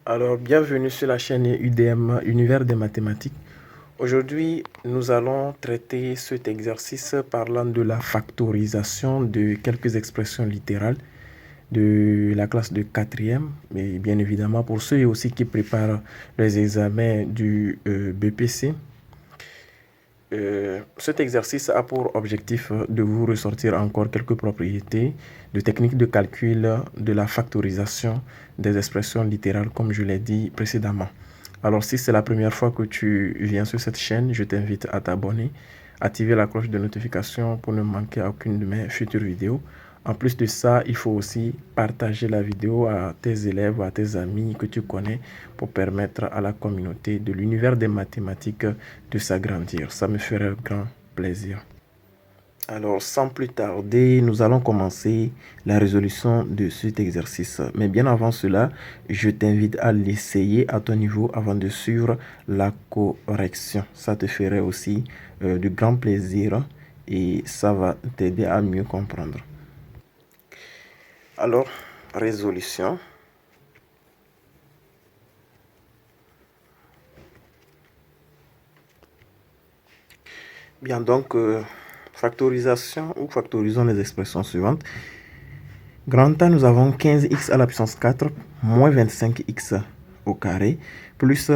Alors, bienvenue sur la chaîne UDM, Univers des mathématiques. Aujourd'hui, nous allons traiter cet exercice parlant de la factorisation de quelques expressions littérales de la classe de 4e. Mais bien évidemment, pour ceux aussi qui préparent les examens du BPC, cet exercice a pour objectif de vous ressortir encore quelques propriétés de techniques de calcul de la factorisation des expressions littérales, comme je l'ai dit précédemment. Alors, si c'est la première fois que tu viens sur cette chaîne, je t'invite à t'abonner, activer la cloche de notification pour ne manquer aucune de mes futures vidéos. En plus de ça, il faut aussi partager la vidéo à tes élèves ou à tes amis que tu connais pour permettre à la communauté de l'univers des mathématiques de s'agrandir. Ça me ferait grand plaisir. Alors, sans plus tarder, nous allons commencer la résolution de cet exercice. Mais bien avant cela, je t'invite à l'essayer à ton niveau avant de suivre la correction. Ça te ferait aussi de grand plaisir et ça va t'aider à mieux comprendre. Alors, résolution. Bien, donc, factorisation ou factorisons les expressions suivantes. Grand A, nous avons 15x à la puissance 4 moins 25x au carré plus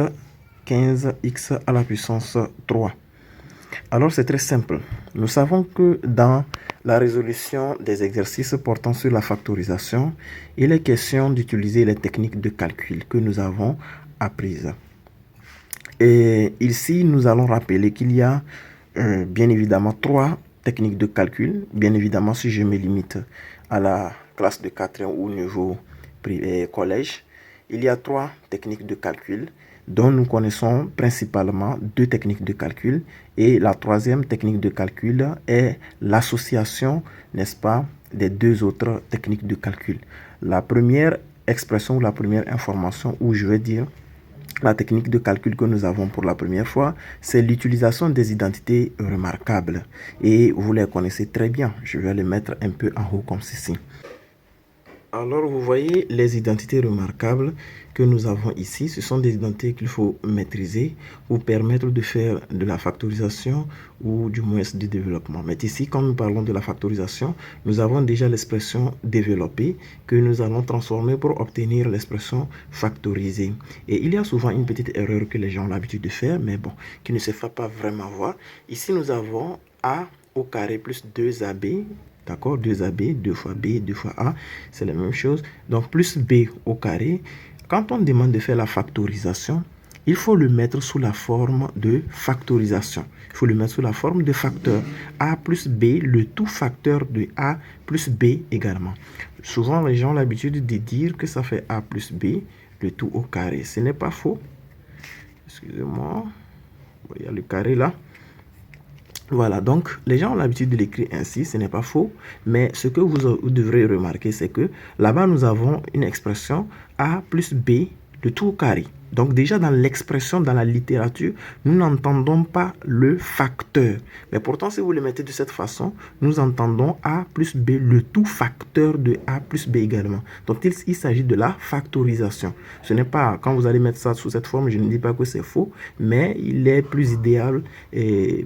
15x à la puissance 3. Alors, c'est très simple. Nous savons que dans la résolution des exercices portant sur la factorisation, il est question d'utiliser les techniques de calcul que nous avons apprises. Et ici, nous allons rappeler qu'il y a bien évidemment 3 techniques de calcul. Bien évidemment, si je me limite à la classe de 4e ou niveau collège, il y a 3 techniques de calcul dont nous connaissons principalement 2 techniques de calcul. Et la 3e technique de calcul est l'association, n'est-ce pas, des 2 autres techniques de calcul. La première expression ou la première information, où je vais dire la technique de calcul que nous avons pour la première fois, c'est l'utilisation des identités remarquables. Et vous les connaissez très bien. Je vais les mettre un peu en haut comme ceci. Alors, vous voyez les identités remarquables que nous avons ici. Ce sont des identités qu'il faut maîtriser pour permettre de faire de la factorisation ou du moins du développement. Mais ici, quand nous parlons de la factorisation, nous avons déjà l'expression développée que nous allons transformer pour obtenir l'expression factorisée. Et il y a souvent une petite erreur que les gens ont l'habitude de faire, mais bon, qui ne se fait pas vraiment voir. Ici, nous avons A au carré plus 2AB. D'accord, 2AB, 2 fois B, 2 fois A, c'est la même chose. Donc, plus B au carré. Quand on demande de faire la factorisation, il faut le mettre sous la forme de factorisation. Il faut le mettre sous la forme de facteur. A plus B, le tout facteur de A plus B également. Souvent, les gens ont l'habitude de dire que ça fait A plus B, le tout au carré. Ce n'est pas faux. Excusez-moi. Il y a le carré là. Voilà, donc les gens ont l'habitude de l'écrire ainsi, ce n'est pas faux, mais ce que vous devrez remarquer, c'est que là-bas, nous avons une expression A plus B, le tout au carré. Donc déjà dans l'expression, dans la littérature, nous n'entendons pas le facteur. Mais pourtant, si vous le mettez de cette façon, nous entendons A plus B, le tout facteur de A plus B également. Donc il s'agit de la factorisation. Ce n'est pas, quand vous allez mettre ça sous cette forme, je ne dis pas que c'est faux, mais il est plus idéal et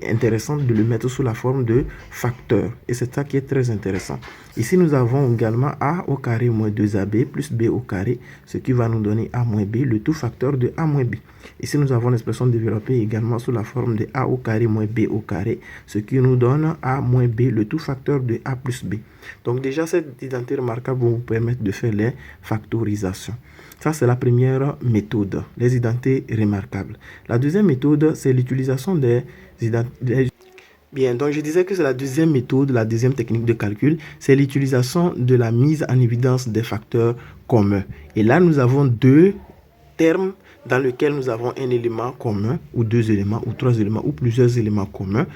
intéressant de le mettre sous la forme de facteur. Et c'est ça qui est très intéressant. Ici, nous avons également A au carré moins 2AB plus B au carré, ce qui va nous donner A moins B, le tout facteur de A moins B. Ici, nous avons l'expression développée également sous la forme de A au carré moins B au carré, ce qui nous donne A moins B, le tout facteur de A plus B. Donc déjà, cette identité remarquable va vous permettre de faire les factorisations. Ça, c'est la première méthode, les identités remarquables. La deuxième méthode, c'est l'utilisation des identités. Bien, donc je disais que c'est la deuxième méthode, la deuxième technique de calcul, c'est l'utilisation de la mise en évidence des facteurs communs. Et là, nous avons 2 termes dans lesquels nous avons un élément commun, ou 2 éléments, ou 3 éléments, ou plusieurs éléments communs,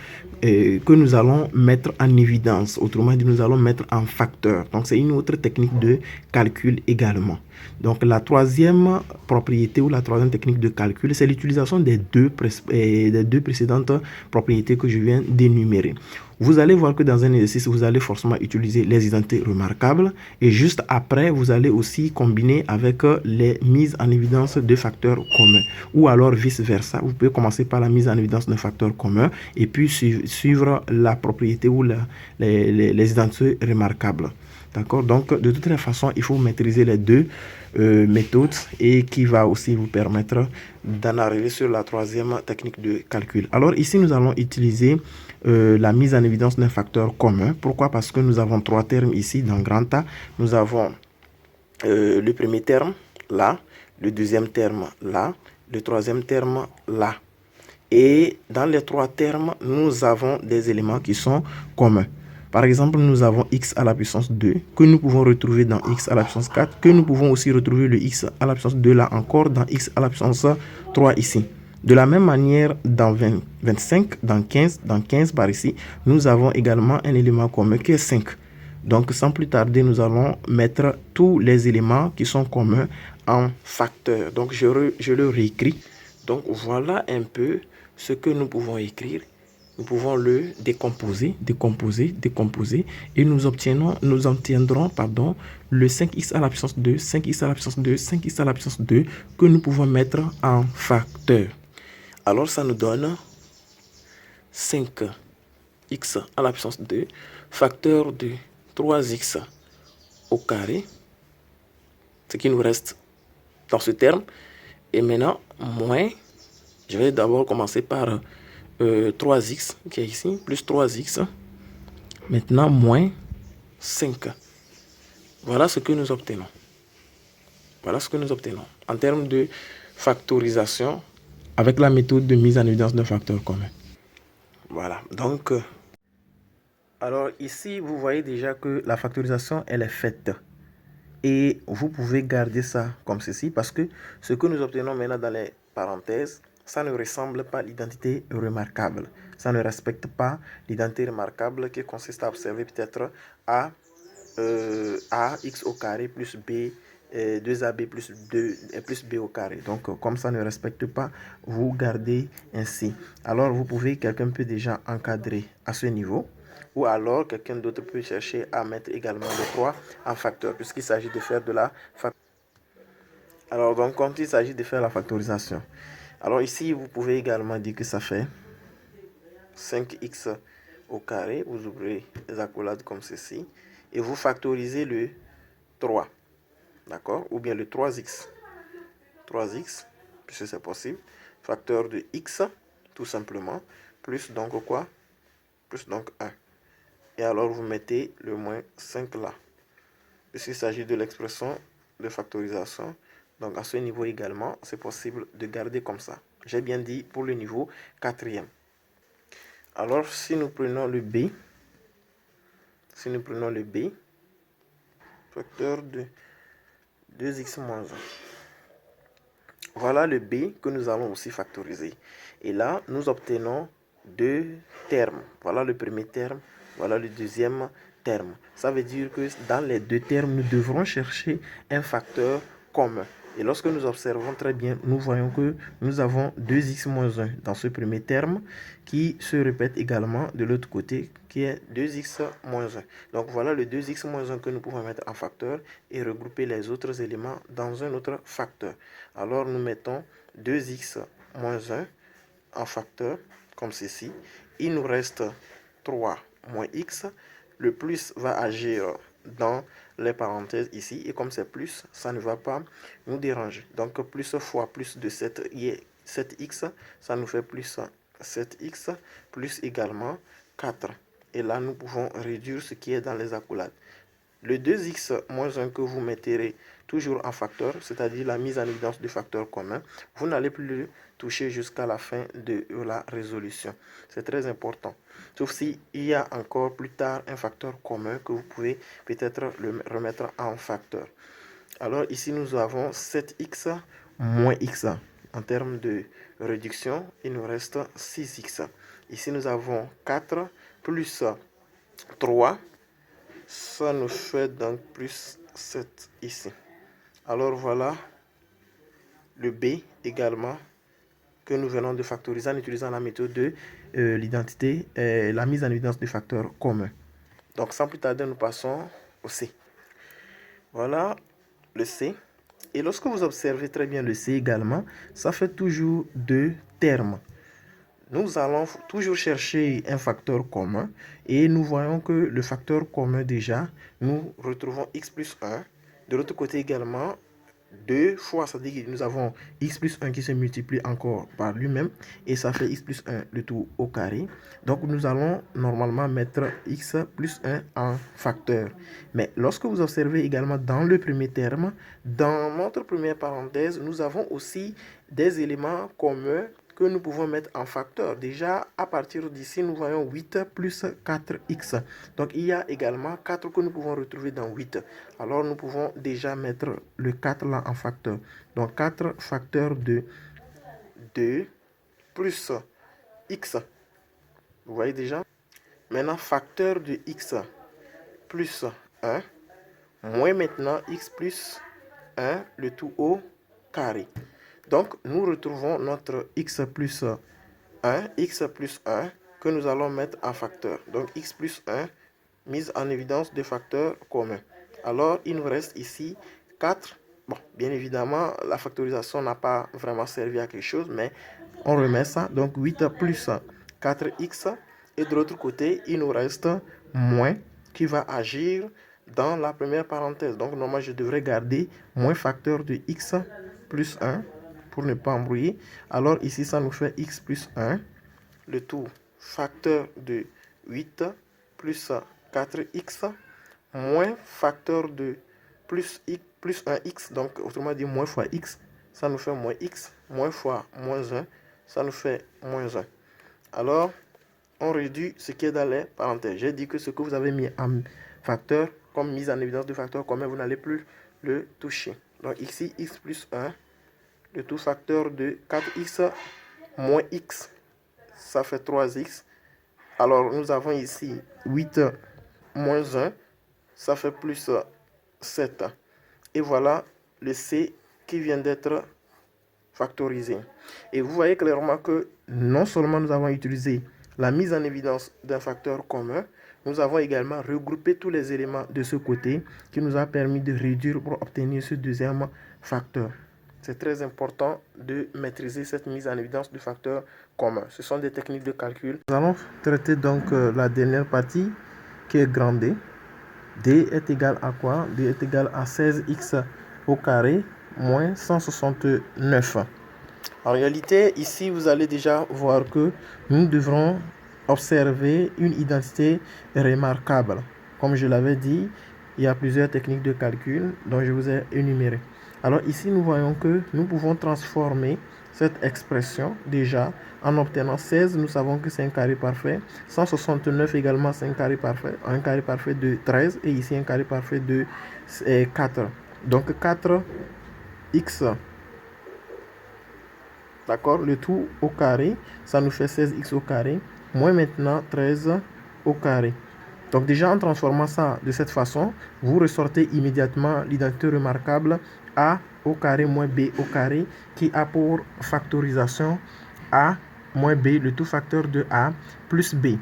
que nous allons mettre en évidence. Autrement dit, nous allons mettre en facteur. Donc, c'est une autre technique de calcul également. Donc, la troisième propriété ou la troisième technique de calcul, c'est l'utilisation des deux précédentes propriétés que je viens d'énumérer. Vous allez voir que dans un exercice, vous allez forcément utiliser les identités remarquables et juste après, vous allez aussi combiner avec les mises en évidence de facteurs communs ou alors vice-versa. Vous pouvez commencer par la mise en évidence d'un facteur commun et puis suivre la propriété ou les identités remarquables. D'accord? Donc, de toutes les façons, il faut maîtriser les deux méthodes et qui va aussi vous permettre d'en arriver sur la troisième technique de calcul. Alors, ici, nous allons utiliser la mise en évidence d'un facteur commun. Pourquoi? Parce que nous avons trois termes ici dans grand A. Nous avons le premier terme là, le deuxième terme là, le troisième terme là. Et dans les trois termes, nous avons des éléments qui sont communs. Par exemple, nous avons x à la puissance 2 que nous pouvons retrouver dans x à la puissance 4, que nous pouvons aussi retrouver le x à la puissance 2 là encore dans x à la puissance 3 ici. De la même manière, dans 25, dans 15 par ici, nous avons également un élément commun qui est 5. Donc, sans plus tarder, nous allons mettre tous les éléments qui sont communs en facteurs. Donc, je le réécris. Donc, voilà un peu ce que nous pouvons écrire. Nous pouvons le décomposer et nous obtiendrons le 5x à la puissance 2, 5x à la puissance 2, 5x à la puissance 2 que nous pouvons mettre en facteur. Alors, ça nous donne 5x à la puissance 2, facteur de 3x au carré, ce qui nous reste dans ce terme. Et maintenant, moins, je vais d'abord commencer par 3x qui est ici, plus 3x. Maintenant, moins 5. Voilà ce que nous obtenons. Voilà ce que nous obtenons en termes de factorisation avec la méthode de mise en évidence d'un facteur commun. Voilà, donc, alors ici, vous voyez déjà que la factorisation, elle est faite. Et vous pouvez garder ça comme ceci parce que ce que nous obtenons maintenant dans les parenthèses, ça ne ressemble pas à l'identité remarquable. Ça ne respecte pas l'identité remarquable qui consiste à observer peut-être a x au carré plus b 2ab plus 2 plus b au carré. Donc comme ça ne respecte pas, vous gardez ainsi. Alors quelqu'un peut déjà encadrer à ce niveau. Ou alors, quelqu'un d'autre peut chercher à mettre également le 3 en facteur, puisqu'il s'agit de faire de la factorisation. Alors, donc, quand il s'agit de faire la factorisation, alors ici, vous pouvez également dire que ça fait 5x au carré. Vous ouvrez les accolades comme ceci. Et vous factorisez le 3. D'accord? Ou bien le 3x. 3x, puisque c'est possible. Facteur de x, tout simplement. Plus donc quoi? Plus donc 1. Et alors, vous mettez le moins 5 là. Puisqu'il s'agit de l'expression de factorisation. Donc, à ce niveau également, c'est possible de garder comme ça. J'ai bien dit pour le niveau 4e. Alors, si nous prenons le b, facteur de 2x moins 1. Voilà le b que nous allons aussi factoriser. Et là, nous obtenons deux termes. Voilà le premier terme. Voilà le deuxième terme. Ça veut dire que dans les deux termes, nous devrons chercher un facteur commun. Et lorsque nous observons très bien, nous voyons que nous avons 2x moins 1 dans ce premier terme qui se répète également de l'autre côté qui est 2x moins 1. Donc voilà le 2x moins 1 que nous pouvons mettre en facteur et regrouper les autres éléments dans un autre facteur. Alors nous mettons 2x moins 1 en facteur comme ceci. Il nous reste 3 moins x. Le plus va agir dans les parenthèses ici. Et comme c'est plus, ça ne va pas nous déranger. Donc plus fois plus de 7x, ça nous fait plus 7x, plus également 4. Et là, nous pouvons réduire ce qui est dans les accolades. Le 2x moins 1 que vous mettrez toujours en facteur, c'est-à-dire la mise en évidence du facteur commun, vous n'allez plus le toucher jusqu'à la fin de la résolution. C'est très important. Sauf s'il y a encore plus tard un facteur commun que vous pouvez peut-être le remettre en facteur. Alors ici, nous avons 7x moins x. En termes de réduction, il nous reste 6x. Ici, nous avons 4 plus 3. Ça nous fait donc plus 7 ici. Alors voilà le b également que nous venons de factoriser en utilisant la méthode de l'identité, la mise en évidence des facteurs communs. Donc sans plus tarder, nous passons au C. Voilà le C. Et lorsque vous observez très bien le C également, ça fait toujours deux termes. Nous allons toujours chercher un facteur commun et nous voyons que le facteur commun déjà, nous retrouvons x plus 1. De l'autre côté également, deux fois, c'est-à-dire que nous avons x plus 1 qui se multiplie encore par lui-même et ça fait x plus 1 le tout au carré. Donc nous allons normalement mettre x plus 1 en facteur. Mais lorsque vous observez également dans le premier terme, dans notre première parenthèse, nous avons aussi des éléments communs que nous pouvons mettre en facteur. Déjà, à partir d'ici, nous voyons 8 plus 4x. Donc, il y a également 4 que nous pouvons retrouver dans 8. Alors, nous pouvons déjà mettre le 4 là en facteur. Donc, 4 facteur de 2 plus x. Vous voyez déjà? Maintenant, facteur de x plus 1, moins maintenant x plus 1, le tout au carré. Donc, nous retrouvons notre x plus 1 que nous allons mettre en facteur. Donc, x plus 1 mise en évidence de facteurs communs. Alors, il nous reste ici 4. Bon, bien évidemment, la factorisation n'a pas vraiment servi à quelque chose, mais on remet ça. Donc, 8 plus 4x. Et de l'autre côté, il nous reste moins qui va agir dans la première parenthèse. Donc, normalement, je devrais garder moins facteur de x plus 1. Pour ne pas embrouiller. Alors ici, ça nous fait x plus 1, le tout facteur de 8 plus 4x, moins facteur de plus 1x, donc autrement dit moins fois x, ça nous fait moins x, moins fois moins 1, ça nous fait moins 1. Alors, on réduit ce qui est dans les parenthèses. J'ai dit que ce que vous avez mis en facteur, comme mise en évidence de facteur commun, vous n'allez plus le toucher. Donc ici, x plus 1, le tout facteur de 4x moins x, ça fait 3x. Alors, nous avons ici 8 moins 1, ça fait plus 7. Et voilà le C qui vient d'être factorisé. Et vous voyez clairement que non seulement nous avons utilisé la mise en évidence d'un facteur commun, nous avons également regroupé tous les éléments de ce côté qui nous a permis de réduire pour obtenir ce deuxième facteur. C'est très important de maîtriser cette mise en évidence du facteur commun. Ce sont des techniques de calcul. Nous allons traiter donc la dernière partie qui est grand D. D est égal à quoi? D est égal à 16x au carré moins 169. En réalité, ici, vous allez déjà voir que nous devrons observer une identité remarquable. Comme je l'avais dit, il y a plusieurs techniques de calcul dont je vous ai énuméré. Alors ici, nous voyons que nous pouvons transformer cette expression déjà en obtenant 16. Nous savons que c'est un carré parfait. 169 également, c'est un carré parfait. Un carré parfait de 13 et ici un carré parfait de 4. Donc 4x. D'accord, le tout au carré, ça nous fait 16x au carré, moins maintenant 13 au carré. Donc déjà en transformant ça de cette façon, vous ressortez immédiatement l'identité remarquable a au carré moins b au carré qui a pour factorisation a moins b, le tout facteur de a plus b.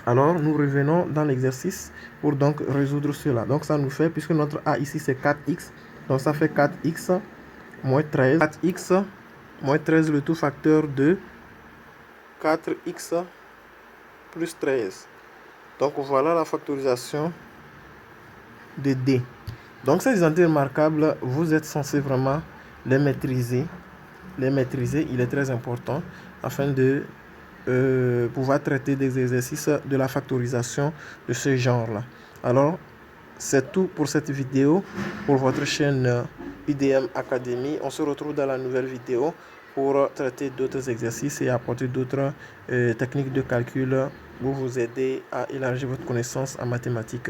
Alors nous revenons dans l'exercice pour donc résoudre cela. Donc ça nous fait, puisque notre a ici c'est 4x, donc ça fait 4x moins 13. 4x moins 13, le tout facteur de 4x plus 13. Donc voilà la factorisation de D. Donc ces identités remarquables, vous êtes censé vraiment les maîtriser. Il est très important afin de pouvoir traiter des exercices de la factorisation de ce genre-là. Alors, c'est tout pour cette vidéo, pour votre chaîne UDM Academy. On se retrouve dans la nouvelle vidéo pour traiter d'autres exercices et apporter d'autres techniques de calcul pour vous aider à élargir votre connaissance en mathématiques.